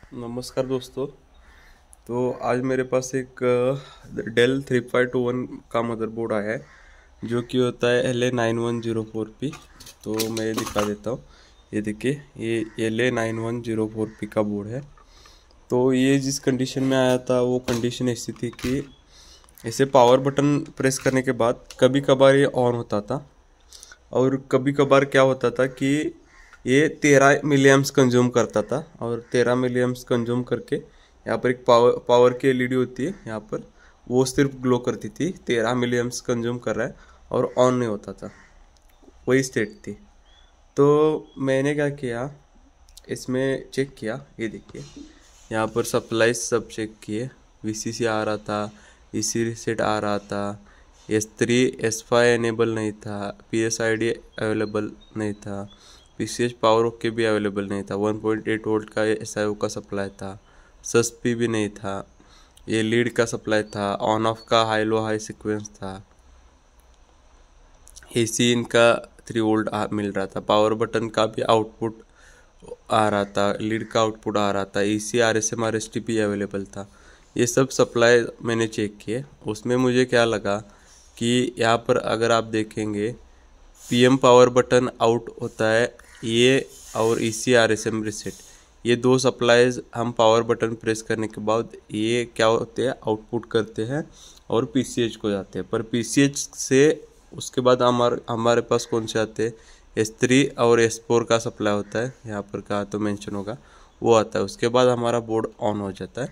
नमस्कार दोस्तों। तो आज मेरे पास एक डेल 3521 का मदरबोर्ड आया है जो कि होता है LA9104P। तो मैं ये दिखा देता हूँ। ये देखिए, ये LA9104P का बोर्ड है। तो ये जिस कंडीशन में आया था वो कंडीशन ऐसी थी कि इसे पावर बटन प्रेस करने के बाद कभी कभार ये ऑन होता था और कभी कभार क्या होता था कि ये 13 मिलीएम्प्स कंज्यूम करता था। और 13 मिलीएम्प्स कंज्यूम करके यहाँ पर एक पावर की एलईडी होती है यहाँ पर, वो सिर्फ ग्लो करती थी। 13 मिलीएम्प्स कंज्यूम कर रहा है और ऑन नहीं होता था, वही स्टेट थी। तो मैंने क्या किया, इसमें चेक किया। ये देखिए, यहाँ पर सप्लाई सब चेक किए। वीसीसी आ रहा था, ईसी रीसेट आ रहा था, S3 S5 एनेबल नहीं था, PSID अवेलेबल नहीं था, PCH पावर ओके भी अवेलेबल नहीं था, 1.8 वोल्ट का SIO का सप्लाई था, सस्पी भी नहीं था, ये लीड का सप्लाई था, ऑन ऑफ का हाई लो हाई सीक्वेंस था, AC इनका 3 वोल्ट मिल रहा था, पावर बटन का भी आउटपुट आ रहा था, लीड का आउटपुट आ रहा था, EC RSM RST भी अवेलेबल था। ये सब सप्लाई मैंने चेक किए। उसमें मुझे क्या लगा कि यहाँ पर अगर आप देखेंगे PM पावर बटन आउट होता है ये, और EC RSM रीसेट, ये दो सप्लाईज हम पावर बटन प्रेस करने के बाद ये क्या होते हैं, आउटपुट करते हैं और PCH को जाते हैं। पर PCH से उसके बाद हमारे पास कौन से आते हैं, S3 और S4 का सप्लाई होता है, यहाँ पर कहा तो मेंशन होगा, वो आता है। उसके बाद हमारा बोर्ड ऑन हो जाता है।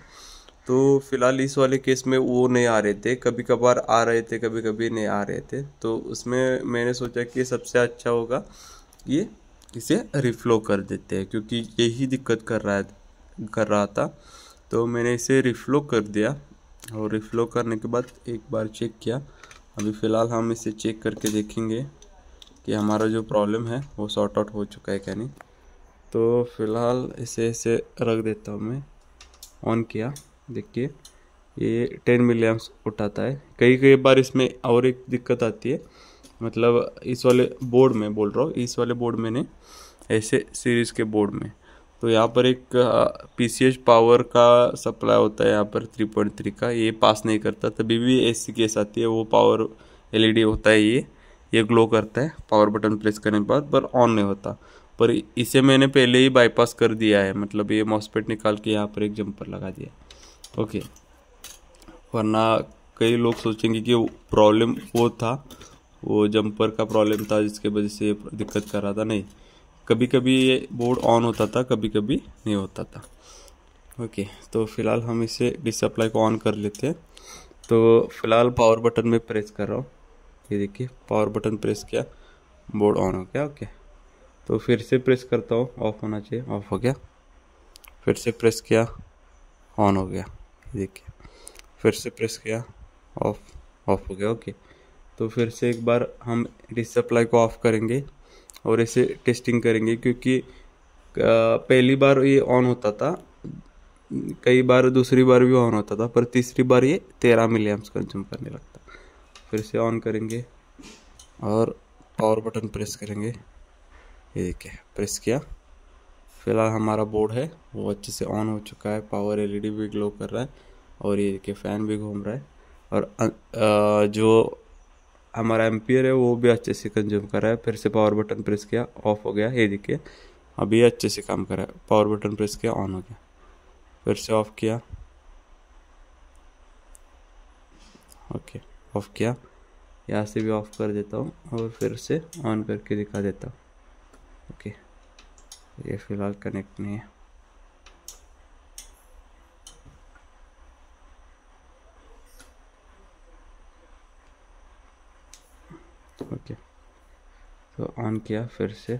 तो फिलहाल इस वाले केस में वो नहीं आ रहे थे, कभी कभार आ रहे थे, कभी कभी नहीं आ रहे थे। तो उसमें मैंने सोचा कि सबसे अच्छा होगा ये इसे रिफ्लो कर देते हैं, क्योंकि यही दिक्कत कर रहा था। तो मैंने इसे रिफ्लो कर दिया और रिफ्लो करने के बाद एक बार चेक किया। अभी फ़िलहाल हम इसे चेक करके देखेंगे कि हमारा जो प्रॉब्लम है वो सॉर्ट आउट हो चुका है क्या नहीं। तो फिलहाल इसे ऐसे रख देता हूँ मैं। ऑन किया, देखिए ये 10 मिलीएम्प्स उठाता है। कई कई बार इसमें और एक दिक्कत आती है, मतलब इस वाले बोर्ड में बोल रहा हूँ, इस वाले बोर्ड में ने ऐसे सीरीज़ के बोर्ड में, तो यहाँ पर एक PCH पावर का सप्लाई होता है यहाँ पर 3.3 का, ये पास नहीं करता, तभी भी ऐसी केस आती है। वो पावर LED होता है, ये ग्लो करता है पावर बटन प्रेस करने के बाद, पर ऑन नहीं होता। पर इसे मैंने पहले ही बाईपास कर दिया है, मतलब ये मॉसफेट निकाल के यहाँ पर एक जंपर लगा दिया। ओके, वरना कई लोग सोचेंगे कि प्रॉब्लम वो था, वो जंपर का प्रॉब्लम था जिसके वजह से दिक्कत कर रहा था। नहीं, कभी कभी ये बोर्ड ऑन होता था, कभी कभी नहीं होता था। ओके, तो फिलहाल हम इसे डिसअप्लाई को ऑन कर लेते हैं। तो फिलहाल पावर बटन में प्रेस कर रहा हूँ, ये देखिए पावर बटन प्रेस किया, बोर्ड ऑन हो गया। ओके, तो फिर से प्रेस करता हूँ, ऑफ होना चाहिए, ऑफ हो गया। फिर से प्रेस किया, ऑन हो गया, देखिए। फिर से प्रेस किया, ऑफ हो गया। ओके, तो फिर से एक बार हम डिसअप्लाई को ऑफ करेंगे और इसे टेस्टिंग करेंगे, क्योंकि पहली बार ये ऑन होता था, कई बार दूसरी बार भी ऑन होता था, पर तीसरी बार ये 13 मिलीएम्प्स कंज्यूम करने लगता। फिर से ऑन करेंगे और पावर बटन प्रेस करेंगे, ये देखिए प्रेस किया। फिलहाल हमारा बोर्ड है वो अच्छे से ऑन हो चुका है, पावर LED भी ग्लो कर रहा है और ये देखिए फैन भी घूम रहा है, और जो हमारा एम्पियर है वो भी अच्छे से कंज्यूम कर रहा है। फिर से पावर बटन प्रेस किया, ऑफ हो गया, ये देखिए अभी अच्छे से काम कर रहा है। पावर बटन प्रेस किया, ऑन हो गया। फिर से ऑफ किया, ओके ऑफ किया। यहाँ से भी ऑफ कर देता हूँ और फिर से ऑन करके दिखा देता हूँ। ओके, ये फिलहाल कनेक्ट नहीं है। ओके, तो ऑन किया, फिर से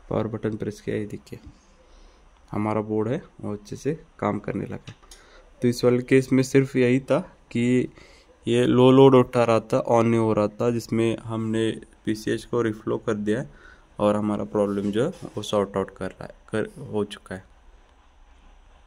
पावर बटन प्रेस किया, ये देखिए हमारा बोर्ड है वो अच्छे से काम करने लगा। तो इस वाले केस में सिर्फ यही था कि ये लो लोड उठा रहा था, ऑन नहीं हो रहा था, जिसमें हमने PCH को रिफ्लो कर दिया है और हमारा प्रॉब्लम जो है वो सॉर्ट आउट हो चुका है।